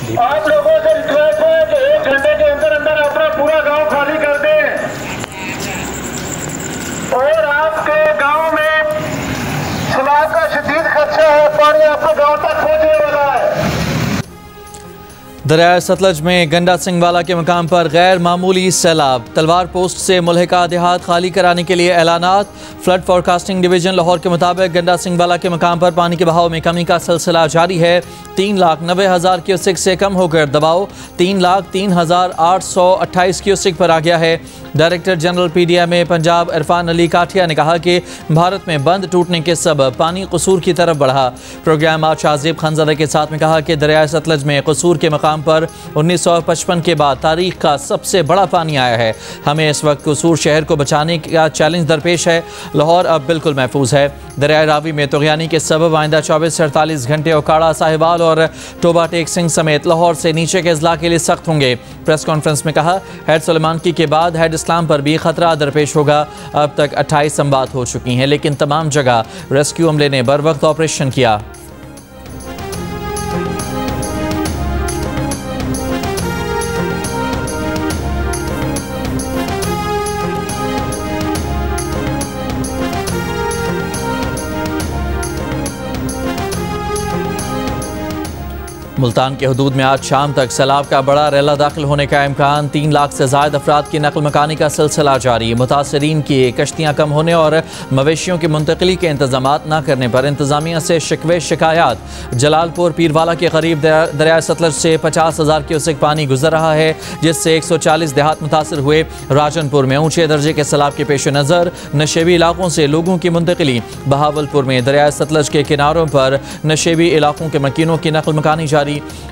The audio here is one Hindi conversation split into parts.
आप लोगों से रिक्वेस्ट है कि 1 घंटे के अंदर अंदर अपना पूरा गांव खाली कर दें और आपके गांव में सैलाब का शदीद खदशा है। पानी आपके गांव तक पहुंचने वाला है। दरिया सतलज में गंडा सिंह वाला के मकाम पर गैर मामूली सैलाब। तलवार पोस्ट से मुल्हिका देहात खाली कराने के लिए ऐलानात। फ्लड फोरकास्टिंग डिवीजन लाहौर के मुताबिक गंडा सिंह वाला के मकाम पर पानी के बहाव में कमी का सिलसिला जारी है। 3,90,000 क्यूसेक से कम होकर दबाव 3,03,828 क्यूसेक पर आ गया है। Director general PDMA Punjab Irfan Ali Kathia ने कहा कि भारत में बंद टूटने के सबब पानी कसूर की तरफ बढ़ा। प्रोग्राम आज शाहजेब खानज़ादा के साथ में कहा कि दरिया सतलज में कसूर के मकाम पर 1955 के बाद तारीख का सबसे बड़ा पानी आया है। हमें इस वक्त कसूर शहर को बचाने का चैलेंज दरपेश है। लाहौर अब बिल्कुल महफूज है। दरिया रावी में तुग़यानी के सबब आइंदा 24 से 48 घंटे ओकाड़ा, साहिवाल और टोबा टेक सिंह समेत लाहौर से नीचे के अजला के लिए सख्त होंगे। प्रेस कॉन्फ्रेंस में कहा, हेड सुलेमानकी के बाद हेड इस्लाम पर भी खतरा दरपेश होगा। अब तक 28 अमवात हो चुकी हैं, लेकिन तमाम जगह रेस्क्यू अमले ने बर वक्त ऑपरेशन किया। मुल्तान के हदूद में आज शाम तक सैलाब का बड़ा रैला दाखिल होने का इम्कान। 3 लाख से ज़ायद अफराद की नकल मकानी का सिलसिला जारी। मुतासरीन की कश्तियाँ कम होने और मवेशियों की मुंतकली के इंतजाम न करने पर इंतजामिया से शिकवे शिकायत। जलालपुर पीरवाला के करीब दरिया सतलज से 50,000 क्यूसेक पानी गुजर रहा है, जिससे 140 देहात मुतासर हुए। राजनपुर में ऊँचे दर्जे के सैलाब के पेश नज़र नशेबी इलाकों से लोगों की मुंतकली। बहावलपुर में दरिया सतलज के किनारों पर नशेबी इलाकों के मकीनों की नकल मकानी जारी।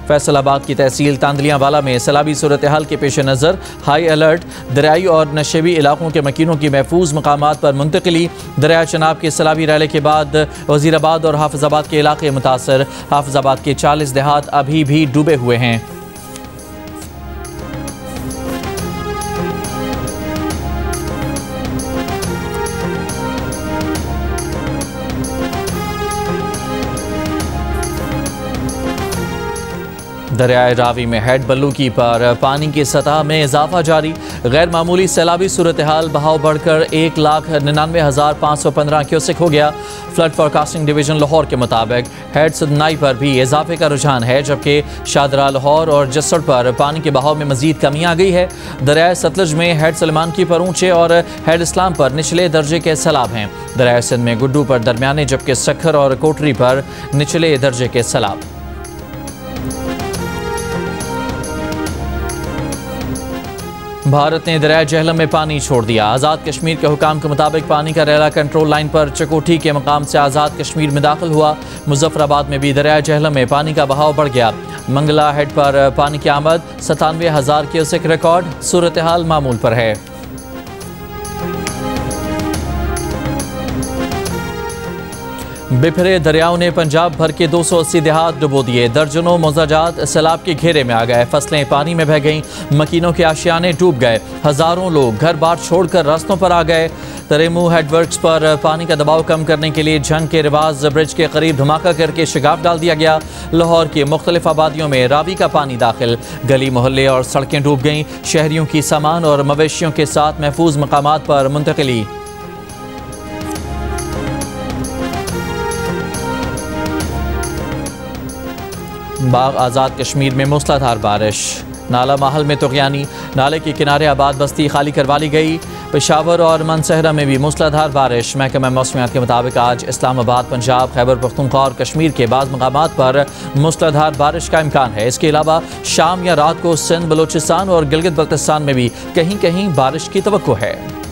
फैसलाबाद की तहसील तांदलियावाला में सैलाबी सूरत हाल के पेश नज़र हाई अलर्ट। दरियाई और नशेबी इलाकों के मकीनों की महफूज मकामात पर मुंतकली। दरिया चनाब के सैलाबी रैले के बाद वजीराबाद और हाफिजाबाद के इलाके मुतासर। हाफिजाबाद के 40 देहात अभी भी डूबे हुए हैं। दरियाए रावी में हेड बल्लूकी पर पानी की सतह में इजाफा जारी। गैर मामूली सैलाबी सूरत हाल, बहाव बढ़कर 1,99,515 क्यूसेक हो गया। फ्लड फोरकास्टिंग डिवीजन लाहौर के मुताबिक हेड सुदनाई पर भी इजाफे का रुझान है, जबकि शादरा लाहौर और जसड़ पर पानी के बहाव में मजीद कमी आ गई है। दरिया सतलज में हेड सुलेमानकी पर ऊँचे और हेड इस्लाम पर निचले दर्जे के सैलाब हैं। दरिया सिंध में गुड्डू पर दरमियाने, जबकि सखर और कोटरी पर निचले दर्जे के सैलाब। भारत ने दरिया जहलम में पानी छोड़ दिया। आज़ाद कश्मीर के हुकाम के मुताबिक पानी का रैला कंट्रोल लाइन पर चकोठी के मकाम से आज़ाद कश्मीर में दाखिल हुआ। मुजफ्फराबाद में भी दरिया जहलम में पानी का बहाव बढ़ गया। मंगला हेड पर पानी की आमद 97,000 क्यूसेक रिकॉर्ड। सूरत हाल मामूल पर है। बिफरे दरियाओं ने पंजाब भर के 280 देहात डुबो दिए। दर्जनों मोजाजात सैलाब के घेरे में आ गए। फसलें पानी में बह गईं। मकीनों के आशियाने डूब गए। हज़ारों लोग घर बार छोड़कर रास्तों पर आ गए। तरेमू हेडवर्क्स पर पानी का दबाव कम करने के लिए झंग के रिवाज ब्रिज के करीब धमाका करके शिगाफ डाल दिया गया। लाहौर की मुख्तलिफ आबादियों में रावी का पानी दाखिल। गली मोहल्ले और सड़कें डूब गईं। शहरियों की सामान और मवेशियों के साथ महफूज मकामात पर मुंतकली। बाग आज़ाद कश्मीर में मूसलाधार बारिश। नाला माहल में तुग़यानी। नाले के किनारे आबाद बस्ती खाली करवा ली गई। पेशावर और मनसहरा में भी मूसलाधार बारिश। महकमा मौसमियात के मुताबिक आज इस्लामाबाद, पंजाब, खैबर पख्तूनख्वा और कश्मीर के बाद मकामात पर मूसलाधार बारिश का इम्कान है। इसके अलावा शाम या रात को सिंध, बलूचिस्तान और गिलगित बल्तिस्तान में भी कहीं कहीं बारिश की तवक्को है।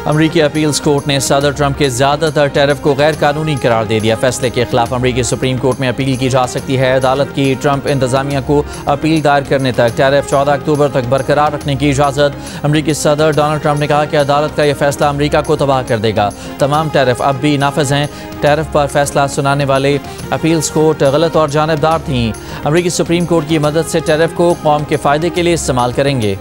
अमरीकी अपील्स कोर्ट ने सदर ट्रंप के ज़्यादातर टैरिफ को गैर कानूनी करार दे दिया। फैसले के खिलाफ अमरीकी सुप्रीम कोर्ट में अपील की जा सकती है। अदालत की ट्रंप इंतजामिया को अपील दायर करने तक टैरिफ 14 अक्टूबर तक बरकरार रखने की इजाज़त। अमरीकी सदर डोनाल्ड ट्रंप ने कहा कि अदालत का यह फैसला अमरीका को तबाह कर देगा। तमाम टैरिफ अब भी नाफिज हैं। टैरिफ पर फैसला सुनाने वाले अपील्स कोर्ट गलत और जानबदार थीं। अमरीकी सुप्रीम कोर्ट की मदद से टैरिफ को कौम के फ़ायदे के लिए इस्तेमाल करेंगे।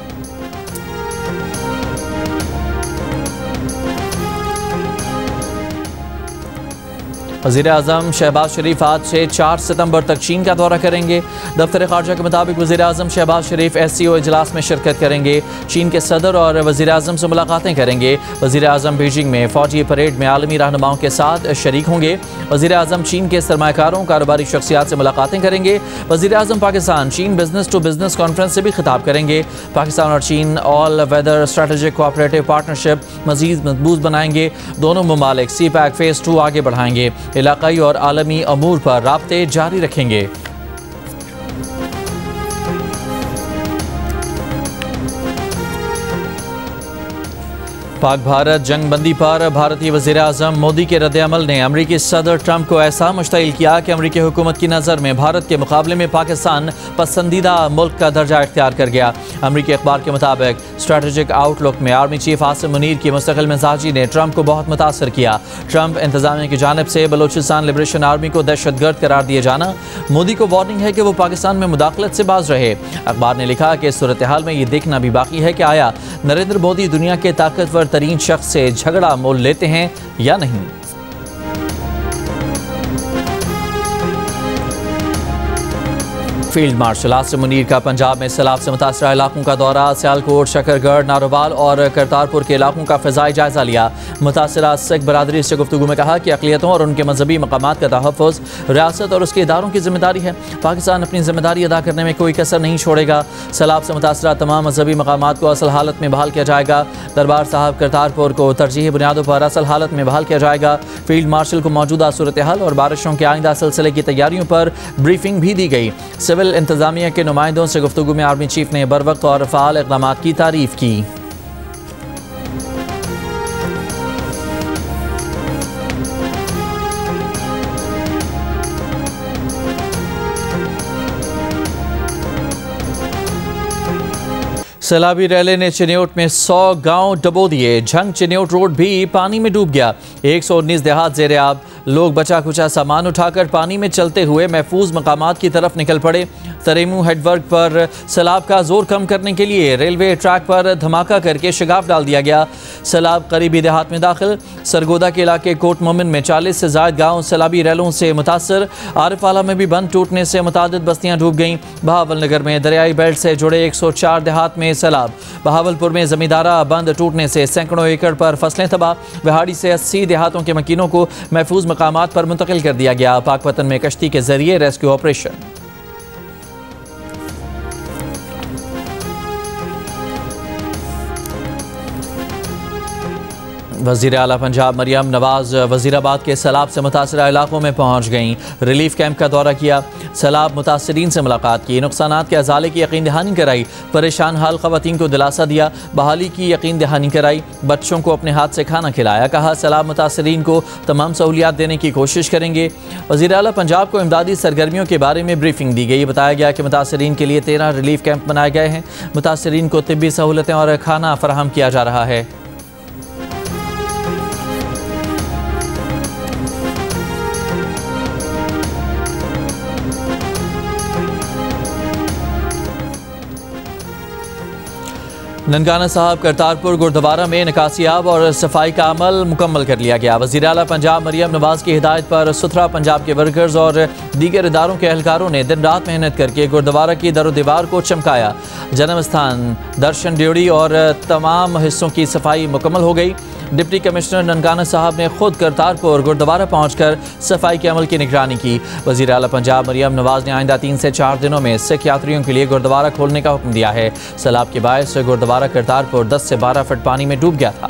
वज़ीर आज़म शहबाज शरीफ आज से 4 सितंबर तक चीन का दौरा करेंगे। दफ्तर ख़ारजा के मुताबिक वज़ीर आज़म शहबाज शरीफ SCO इजलास में शिरकत करेंगे। चीन के सदर और वज़ीर आज़म से मुलाकातें करेंगे। वज़ीर आज़म बीजिंग में फ़ौजी परेड में आलमी रहनुमाओं के साथ शरीक होंगे। वज़ीर आज़म चीन के सरमाकारों कारोबारी शख्सियात से मुलाकातें करेंगे। वज़ीर आज़म पाकिस्तान चीन बिजनेस टू बिजनेस कॉन्फ्रेंस से भी खिताब करेंगे। पाकिस्तान और चीन all weather strategic cooperative partnership मज़ीद मजबूत बनाएंगे। दोनों ममालिक CPEC फ़ेज़ 2 आगे बढ़ाएंगे। इलाक़ाई और आलमी अमूर पर राब्ते जारी रखेंगे। पाक भारत जंग बंदी पर भारतीय वज़ीर आज़म मोदी के रद्द-ए-अमल ने अमरीकी सदर ट्रंप को ऐसा मुश्तइल किया कि अमरीकी हुकूमत की नज़र में भारत के मुकाबले में पाकिस्तान पसंदीदा मुल्क का दर्जा इख्तियार कर गया। अमरीकी अखबार के मुताबिक स्ट्रेटेजिक आउटलुक में आर्मी चीफ आसिम मुनीर की मुस्तकिल मिजाजी ने ट्रंप को बहुत मुतासर किया। ट्रंप इंतजामिया की जानिब से बलोचिस्तान लिबरेशन आर्मी को दहशतगर्द करार दिए जाना, मोदी को वार्निंग है कि वो पाकिस्तान में मुदाखलत से बाज रहे। अखबार ने लिखा कि इस सूरत हाल में ये देखना भी बाकी है कि आया नरेंद्र मोदी दुनिया के ताकतवर तरीन शख्स से झगड़ा मोल लेते हैं या नहीं। फील्ड मार्शल आसिम मुनीर का पंजाब में सैलाब से मुतासरा इलाकों का दौरा, सियालकोट, शकरगढ़, नारोवाल और करतारपुर के इलाकों का फ़िज़ाई जायजा लिया। मुतासरा सिख बरादरी से गुफ्तगू में कहा कि अक़लियतों और उनके मजहबी मकामात का तहफ़्फ़ुज़ रियासत और उसके इदारों की जिम्मेदारी है। पाकिस्तान अपनी जिम्मेदारी अदा करने में कोई कसर नहीं छोड़ेगा। सैलाब से मुतासरा तमाम मजहबी मकामात को असल हालत में बहाल किया जाएगा। दरबार साहब करतारपुर को तरजीही बुनियादों पर असल हालत में बहाल किया जाएगा। फील्ड मार्शल को मौजूदा सूरत हाल और बारिशों के आइंदा सिलसिले की तैयारियों पर ब्रीफिंग भी दी गई। सिविल इंतजामिया के नुमाइंदों से गुफ्तगू में आर्मी चीफ ने बरवक्त और फ़ाल इक़दामात की तारीफ की। सैलाबी रैले ने चिन्योट में 100 गांव डबो दिए। झंग चिन्योट रोड भी पानी में डूब गया। 119 देहात ज़ेरे आब। लोग बचा कुचा सामान उठाकर पानी में चलते हुए महफूज मकामात की तरफ निकल पड़े। तरेमू हेडवर्क पर सैलाब का जोर कम करने के लिए रेलवे ट्रैक पर धमाका करके शगाफ डाल दिया गया। सैलाब करीबी देहात में दाखिल। सरगोदा के इलाके कोट मोमिन में 40 से ज़ायद गाँव सैलाबी रैलों से मुतासर। आरिफाला में भी बंद टूटने से मुतादिद बस्तियाँ डूब गईं। बहावल नगर में दरियाई बेल्ट से जुड़े 104 देहात में सैलाब। बहावलपुर में जमींदारा बंद टूटने से सैकड़ों एकड़ पर फसलें तबाह। विहाड़ी से 80 देहातों के मकीनों को महफूज मकामात पर मुंतकिल कर दिया गया। पाकपतन में कश्ती के जरिए रेस्क्यू ऑपरेशन। वज़ीर आला पंजाब मरियम नवाज वज़ीराबाद के सैलाब से मुतासरा इलाकों में पहुँच गईं। रिलीफ कैंप का दौरा किया। सैलाब मुतासरीन से मुलाकात की। नुकसानात के अजाले की यकीन दहानी कराई। परेशान हाल ख़वातीन को दिलासा दिया। बहाली की यकीन दहानी कराई। बच्चों को अपने हाथ से खाना खिलाया। कहा सैलाब मुतासरीन को तमाम सहूलियात देने की कोशिश करेंगे। वज़ीर आला पंजाब को इमदादी सरगर्मियों के बारे में ब्रीफिंग दी गई। बताया गया कि मुतासरीन के लिए 13 रिलीफ कैंप बनाए गए हैं। मुतासरीन को तिब्बी सहूलतें और खाना फराहम किया जा रहा है। ननकाना साहब करतारपुर गुरुद्वारा में निकासियाब और सफाई का अमल मुकम्मल कर लिया गया। वज़ीर आला पंजाब मरियम नवाज की हिदायत पर सुथरा पंजाब के वर्कर्स और दीगर इदारों के एहलकारों ने दिन रात मेहनत करके गुरुद्वारा की दरो दीवार को चमकाया। जन्म स्थान, दर्शन ड्योढ़ी और तमाम हिस्सों की सफाई मुकम्मल हो गई। डिप्टी कमिश्नर ननकाना साहब ने खुद करतारपुर गुरुद्वारा पहुंचकर सफाई के अमल की निगरानी की। वज़ीर आला पंजाब मरियम नवाज ने आइंदा 3 से 4 दिनों में सिख यात्रियों के लिए गुरुद्वारा खोलने का हुक्म दिया है। सैलाब के बायस गुरुद्वारा करतारपुर 10 से 12 फुट पानी में डूब गया था।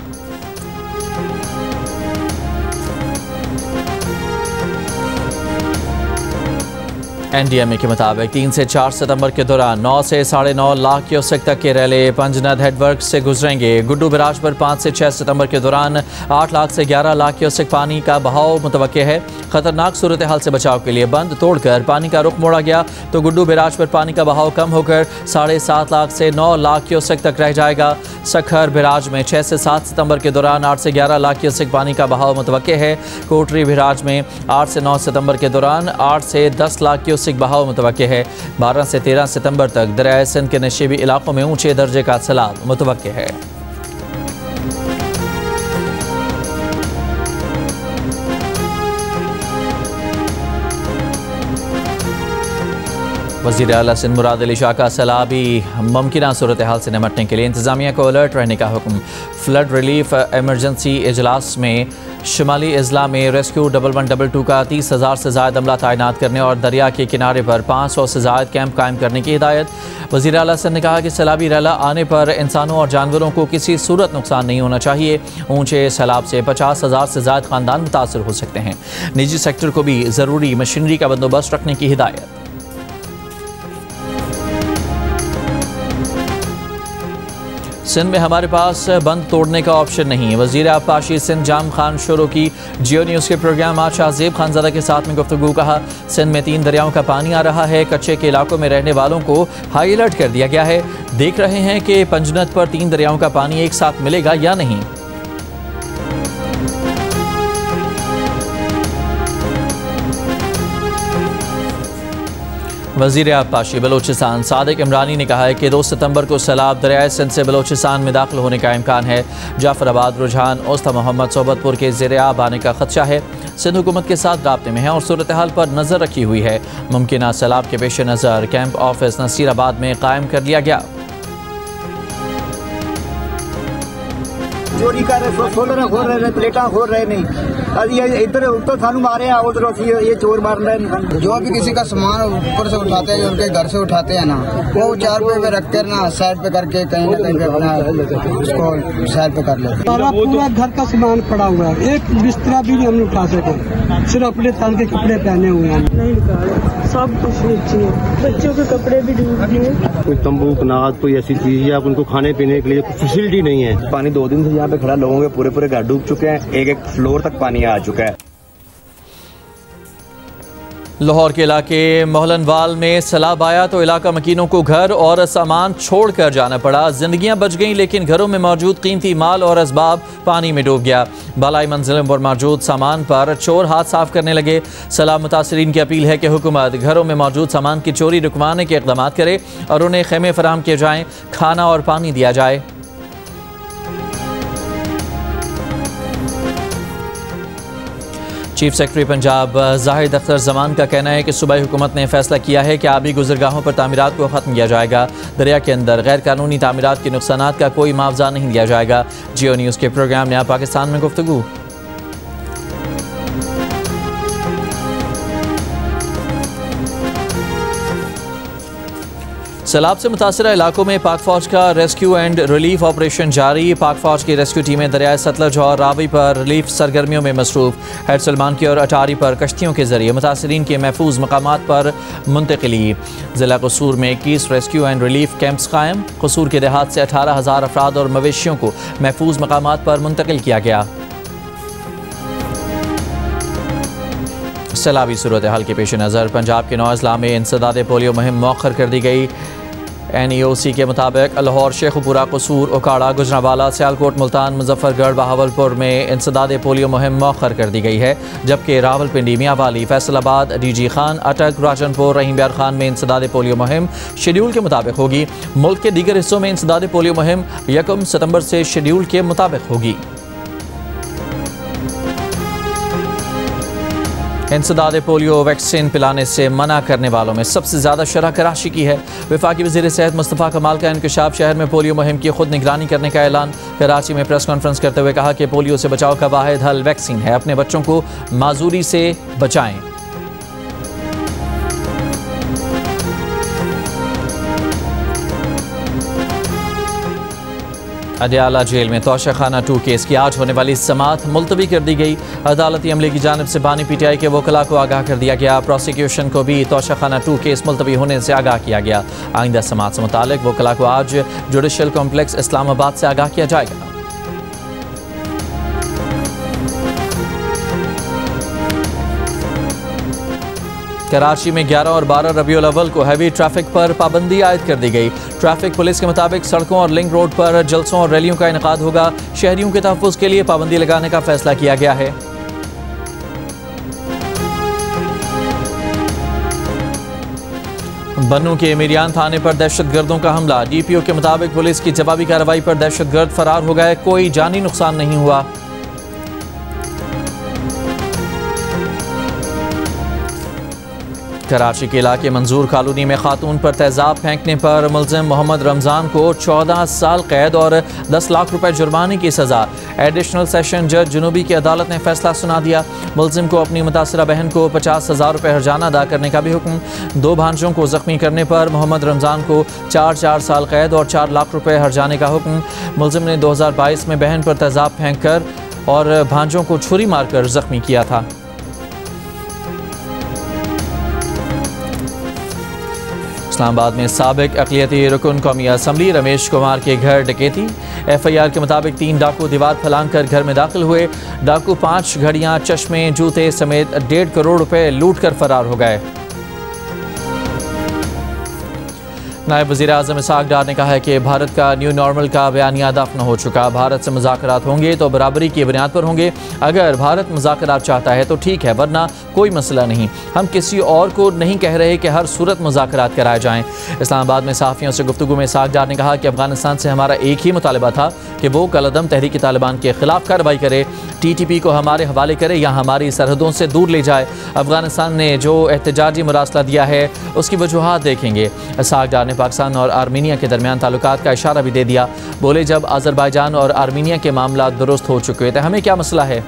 NDMA के मुताबिक 3 से 4 सितंबर के दौरान 9 से 9.5 लाख क्यूसेक तक के रैले पंजनद हेडवर्क से गुजरेंगे। गुड्डू बराज पर 5 से 6 सितंबर के दौरान 8 लाख से 11 लाख क्यूसेक पानी का बहाव मुतवक्के है। खतरनाक सूरत हाल से बचाव के लिए बंद तोड़कर पानी का रुख मोड़ा गया तो गुड्डू बराज पर पानी का बहाव कम होकर 7.5 लाख से 9 लाख क्यूसेक तक रह जाएगा। सखर बराज में 6 से 7 सितंबर के दौरान 8 से 11 लाख क्यूसेक पानी का बहाव मुतवक्के है। कोटरी बराज में 8 से 9 सितंबर के दौरान 8 से 10 लाख क्यूसेक बहाव मुतवक्के है। 12 से 13 सितंबर तक दरियाए सिंध के नशीबी इलाकों में ऊंचे दर्जे का सैलाब मुतवक्के है। वज़ीर आला सिंध मुराद अली शाह का सैलाबी मुमकिन सूरत हाल से निपटने के लिए इंतजामिया को अलर्ट रहने का हुक्म। फ्लड रिलीफ एमरजेंसी इजलास में शुमाली अजला में रेस्क्यू 1122 का 30,000 से ज़ायद अमला तैनात करने और दरिया के किनारे पर 500 से ज़ायद कैंप कायम करने की हिदायत। वज़ीर आला सिंध ने कहा कि सैलाबी रैला आने पर इंसानों और जानवरों को किसी सूरत नुकसान नहीं होना चाहिए। ऊंचे सैलाब से 50,000 से ज़ायद ख़ानदान मुतासर हो सकते हैं। निजी सेक्टर को भी ज़रूरी मशीनरी का बंदोबस्त रखने की हिदायत। सिंध में हमारे पास बंद तोड़ने का ऑप्शन नहीं है। वज़ीर आबपाशी सिंध जाम खान शुरू की जियो न्यूज़ के प्रोग्राम आज शाहजेब खानज़ादा के साथ में गुफ्तगू। कहा सिंध में 3 दरियाओं का पानी आ रहा है। कच्चे के इलाकों में रहने वालों को हाई अलर्ट कर दिया गया है। देख रहे हैं कि पंजनत पर 3 दरियाओं का पानी एक साथ मिलेगा या नहीं। वज़ीर आबपाशी बलोचिस्तान सादिक इमरानी ने कहा है कि 2 सितंबर को सैलाब दरियाए सिंध से बलोचिस्तान में दाखिल होने का इम्कान है। जाफराबाद, रुझान, उस्ता मोहम्मद, सोबतपुर के ज़ेरे आब आने का खदशा है। सिंध हुकूमत के साथ राब्ते में है और सूरत हाल पर नज़र रखी हुई है। मुमकिन सैलाब के पेश नज़र कैंप ऑफिस नसीराबाद में कायम कर लिया गया। चोरी कर रहे, सोलर खोल रहे, प्लेटा खोल रहे नहीं। इधर तो सानू मारे उधर ये चोर मार रहे हैं। जो भी किसी का सामान ऊपर से उठाते हैं, उनके घर से उठाते हैं ना, वो 4 रुपए पे रख कर ना साइड पे करके कहीं ना कहीं अपना उसको साइड पे कर लेते हैं। पूरा घर का सामान पड़ा हुआ है, एक बिस्तरा भी नहीं हम उठा सके, सिर्फ अपने तन के कपड़े पहने हुए हैं। नहीं निकाले, सब कुछ नीचे है, बच्चों के कपड़े भी डूब गए। कोई तंबू कनात कोई ऐसी चीज या उनको खाने पीने के लिए फैसिलिटी नहीं है। पानी 2 दिन से यहाँ पे खड़ा, लोगों के पूरे घर डूब चुके हैं। एक फ्लोर तक पानी आ चुका है। लाहौर के इलाके मोहलनवाल में सैलाब आया तो इलाका मकीनों को घर और सामान छोड़कर जाना पड़ा। जिंदगियां बच गईं लेकिन घरों में मौजूद कीमती माल और असबाब पानी में डूब गया। बालाई मंजिलों पर मौजूद सामान पर चोर हाथ साफ करने लगे। सैलाब मुतासरीन की अपील है कि हुकूमत घरों में मौजूद सामान की चोरी रुकवाने के इक़दाम करे और उन्हें खेमे फराहम किए जाएँ, खाना और पानी दिया जाए। चीफ सेक्रेटरी पंजाब जाहिद अख्तर जमान का कहना है कि सूबाई हुकूमत ने फैसला किया है कि आबी गुजरगाहों पर तामीरात को ख़त्म किया जाएगा। दरिया के अंदर गैर कानूनी तामीरात के नुकसानात का कोई मुआवजा नहीं दिया जाएगा। जियो न्यूज़ के प्रोग्राम नया पाकिस्तान में गुफ्तगू। सैलाब से मुतासरा इलाकों में पाक फौज का रेस्क्यू एंड रिलीफ ऑपरेशन जारी। पाक फौज की रेस्क्यू टीमें दरियाए सतलज और रावी पर रिलीफ सरगर्मियों में मसरूफ। हेड सलमान की और अटारी पर कश्तियों के जरिए मुतासरीन के महफूज मकामात पर मुंतकिली। ज़िला कसूर में 21 रेस्क्यू एंड रिलीफ कैंप्स कायम। कसूर के देहात से 18,000 अफराद और मवेशियों को महफूज मकामात पर मुंतकिल किया गया। सैलाबी सूरत हाल के पेश नज़र पंजाब के 9 अजला में इंसदाद पोलियो मुहिम मौखर कर दी गई। NEOC के मुताबिक लाहौर, शेखुपुरा, कसूर, उकाड़ा, गुजरांवाला, सियालकोट, मुल्तान, मुजफ्फरगढ़, बहावलपुर में इंसदाद पोलियो मुहिम मौखर कर दी गई है। जबकि रावलपिंडी, मियांवाली, फैसलाबाद, DG खान, अटक, राजनपुर, रहीम बियार खान में इंसदाद पोलियो मुहिम शेड्यूल के मुताबिक होगी। मुल्क के दीगर हिस्सों में इंसदाद पोलियो मुहिम 1 सितंबर से शेड्यूल के मुताबिक होगी। इंसदाद पोलियो वैक्सीन पिलाने से मना करने वालों में सबसे ज़्यादा शरह कराची की है। वफाकी वज़ीर सेहत मुस्तफ़ा कमाल का इंकशाफ, शहर में पोलियो मुहिम की खुद निगरानी करने का ऐलान। कराची में प्रेस कॉन्फ्रेंस करते हुए कहा कि पोलियो से बचाव का वाहिद हल वैक्सीन है। अपने बच्चों को माजूरी से बचाएं। अदियाला जेल में तोशाखाना 2 केस की आज होने वाली समाअत मुलतवी कर दी गई। अदालती अमले की जानिब से बानी PTI के वकला को आगाह कर दिया गया। प्रोसिक्यूशन को भी तोशाखाना 2 केस मुलतवी होने से आगाह किया गया। आइंदा समाअत से मुतालिक वकला को आज जुडिशल कॉम्प्लेक्स इस्लामाबाद से आगाह किया जाएगा। कराची में 11 और 12 रबीउल अव्वल को हैवी ट्रैफिक पर पाबंदी आयद कर दी गई। ट्रैफिक पुलिस के मुताबिक सड़कों और लिंक रोड पर जलसों और रैलियों का इनेकाद होगा। शहरियों के तहफ़्फ़ुज़ के लिए पाबंदी लगाने का फैसला किया गया है। बन्नू के मिरियान थाने पर दहशतगर्दों का हमला। DPO के मुताबिक पुलिस की जवाबी कार्रवाई पर दहशतगर्द फरार हो गए। कोई जानी नुकसान नहीं हुआ। कराची के इलाके मंजूर कॉलोनी में खातून पर तेजाब फेंकने पर मुलजिम मोहम्मद रमज़ान को 14 साल कैद और 10 लाख रुपए जुर्माने की सज़ा। एडिशनल सेशन जज जुनूबी की अदालत ने फैसला सुना दिया। मुलजिम को अपनी मुतासरा बहन को 50,000 रुपये हर्जाना अदा करने का भी हुक्म। 2 भांजों को जख्मी करने पर मोहम्मद रमज़ान को 4 साल कैद और 4 लाख रुपये हर्जाने का हुक्म। मुलजिम ने 2022 में बहन पर तेजाब फेंक कर और भांजों को छुरी मारकर जख्मी किया था। इस्लामाबाद में साबिक अक़लियती रुकन कौमी असम्बली रमेश कुमार के घर डकैती। FIR के मुताबिक 3 डाकू दीवार फलांग कर घर में दाखिल हुए। डाकू 5 घड़ियां, चश्मे, जूते समेत 1.5 करोड़ रुपए लूट कर फरार हो गए। नायब वज़ीर आज़म इसहाक़ डार ने कहा है कि भारत का न्यू नॉर्मल का बयानिया दफ़न हो चुका। भारत से मुज़ाकरात होंगे तो बराबरी की बुनियाद पर होंगे। अगर भारत मुज़ाकरात चाहता है तो ठीक है, वरना कोई मसला नहीं। हम किसी और को नहीं कह रहे कि हर सूरत मुज़ाकरात कराए जाएँ। इस्लामाबाद में सहाफ़ियों से गुफ्तगू में इसहाक़ डार ने कहा कि अफ़गानिस्तान से हमारा एक ही मुतालबा था कि वो कलअदम तहरीक तालिबान के ख़िलाफ़ कार्रवाई करे, TTP को हमारे हवाले करे या हमारी सरहदों से दूर ले जाए। अफ़गानिस्तान ने जो एहतजाजी मुरासला दिया है उसकी वजूहात देखेंगे। इसहाक़ डार ने पाकिस्तान और आर्मीनिया के दरमियान ताल्लुकात का इशारा भी दे दिया। बोले, जब अज़रबैजान और आर्मीनिया के मामला दुरुस्त हो चुके थे हमें क्या मसला है।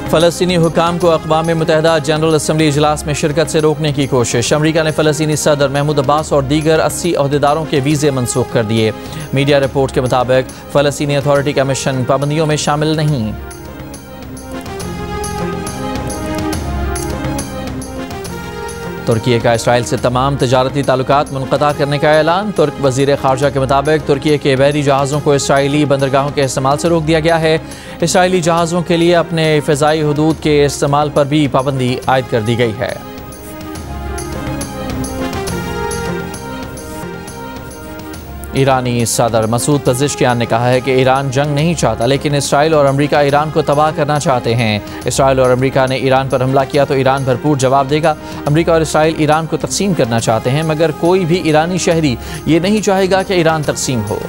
फ़लस्तीनी हुकाम को अक़वाम मुत्तहिदा जनरल असम्बली इजलास में शिरकत से रोकने की कोशिश। अमरीका ने फ़लस्तीनी सदर महमूद अब्बास और दीगर 80 अहदेदारों के वीज़े मनसूख कर दिए। मीडिया रिपोर्ट के मुताबिक फ़लस्तीनी अथॉरिटी का मिशन पाबंदियों में शामिल नहीं। तुर्की का इसराइल से तमाम तजारती ताल्लुकात मुनक़ता करने का ऐलान। तुर्क वज़ीर ख़ारजा के मुताबिक तुर्की के बहरी जहाज़ों को इसराइली बंदरगाहों के इस्तेमाल से रोक दिया गया है। इसराइली जहाज़ों के लिए अपने फ़िज़ाई हदूद के इस्तेमाल पर भी पाबंदी आयद कर दी गई है। ईरानी सदर मसूद पज़ेश्कियान ने कहा है कि ईरान जंग नहीं चाहता, लेकिन इसराइल और अमेरिका ईरान को तबाह करना चाहते हैं। इसराइल और अमेरिका ने ईरान पर हमला किया तो ईरान भरपूर जवाब देगा। अमेरिका और इसराइल ईरान को तकसीम करना चाहते हैं, मगर कोई भी ईरानी शहरी ये नहीं चाहेगा कि ईरान तकसीम हो।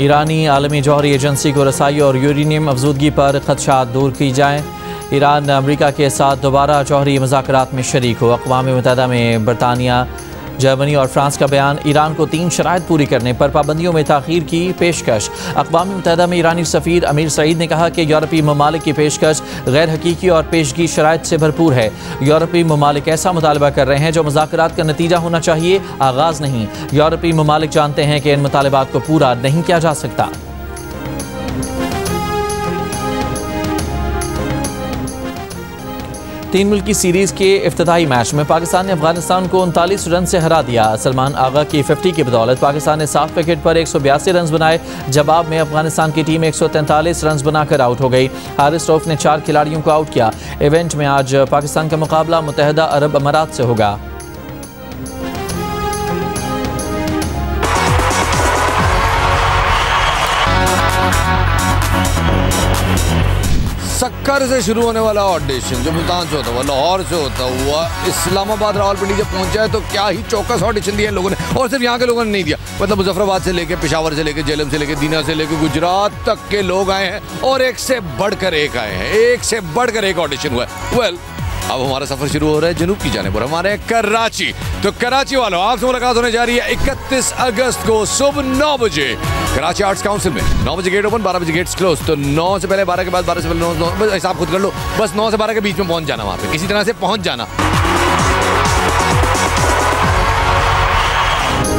ईरानी आलमी जौहरी एजेंसी को रसाई और यूरेनियम अफजूदगी पर खदशात दूर की जाएँ। ईरान अमेरिका के साथ दोबारा जौहरी मुज़ाकरात में शरीक हो। अक़वाम मुत्तहिदा में बरतानिया, जर्मनी और फ्रांस का बयान। ईरान को 3 शराइत पूरी करने पर पाबंदियों में ताख़ीर की पेशकश। अक़वाम मुत्तहिदा में ईरानी सफ़ीर अमीर सईद ने कहा कि यूरोपीय ममालिक की पेशकश गैर हकीकी और पेशगी शराइत से भरपूर है। यूरोपीय ममालिक ऐसा मुतालबा कर रहे हैं जो मुज़ाकरात का नतीजा होना चाहिए, आगाज़ नहीं। यूरोपीय ममालिक जानते हैं कि इन मुतालबात को पूरा नहीं किया जा सकता। 3 मुल्की सीरीज़ के इफ्तिताही मैच में पाकिस्तान ने अफगानिस्तान को 39 रन से हरा दिया। सलमान आगा की 50 की बदौलत पाकिस्तान ने 7 विकेट पर 182 रन बनाए। जवाब में अफगानिस्तान की टीम 143 रन बनाकर आउट हो गई। हारिस रऊफ ने 4 खिलाड़ियों को आउट किया। इवेंट में आज पाकिस्तान का मुकाबला मुत्तहिदा अरब अमारात से होगा। सक्कर से शुरू होने वाला ऑडिशन जो मुल्तान से होता हुआ, लाहौर से होता हुआ इस्लामाबाद रावलपिंडी जब पहुंचा है तो क्या ही चौकस ऑडिशन दिया लोगों ने। और सिर्फ यहाँ के लोगों ने नहीं दिया, मतलब मुजफ्फराबाद से लेके, पेशावर से लेके, जेलम से लेके, दीना से लेके गुजरात तक के लोग आए हैं और एक से बढ़कर एक आए हैं, एक से बढ़कर एक ऑडिशन हुआ है। वेल, अब हमारा सफर शुरू हो रहा है जनूब की जानिब और हमारे कराची। तो कराची वालों, आपसे मुलाकात होने जा रही है 31 अगस्त को सुबह 9 बजे कराची आर्ट्स काउंसिल में। 9 बजे गेट ओपन, 12 बजे गेट्स क्लोज। तो 9 से पहले, 12 के बाद, 12 से पहले 9, बस हिसाब खुद कर लो। बस 9 से 12 के बीच में पहुंच जाना, वहाँ पे किसी तरह से पहुंच जाना।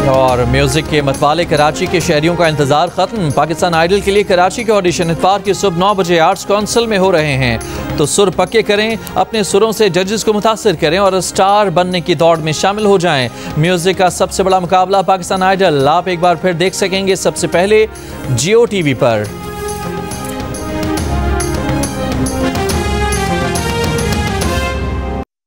और म्यूजिक के मतवाले कराची के शहरियों का इंतजार खत्म। पाकिस्तान आइडल के लिए कराची के ऑडिशन इतवार की सुबह 9 बजे आर्ट्स काउंसिल में हो रहे हैं। तो सुर पक्के करें, अपने सुरों से जजेस को मुतासिर करें और स्टार बनने की दौड़ में शामिल हो जाएं। म्यूजिक का सबसे बड़ा मुकाबला पाकिस्तान आइडल आप एक बार फिर देख सकेंगे सबसे पहले जियो टीवी पर।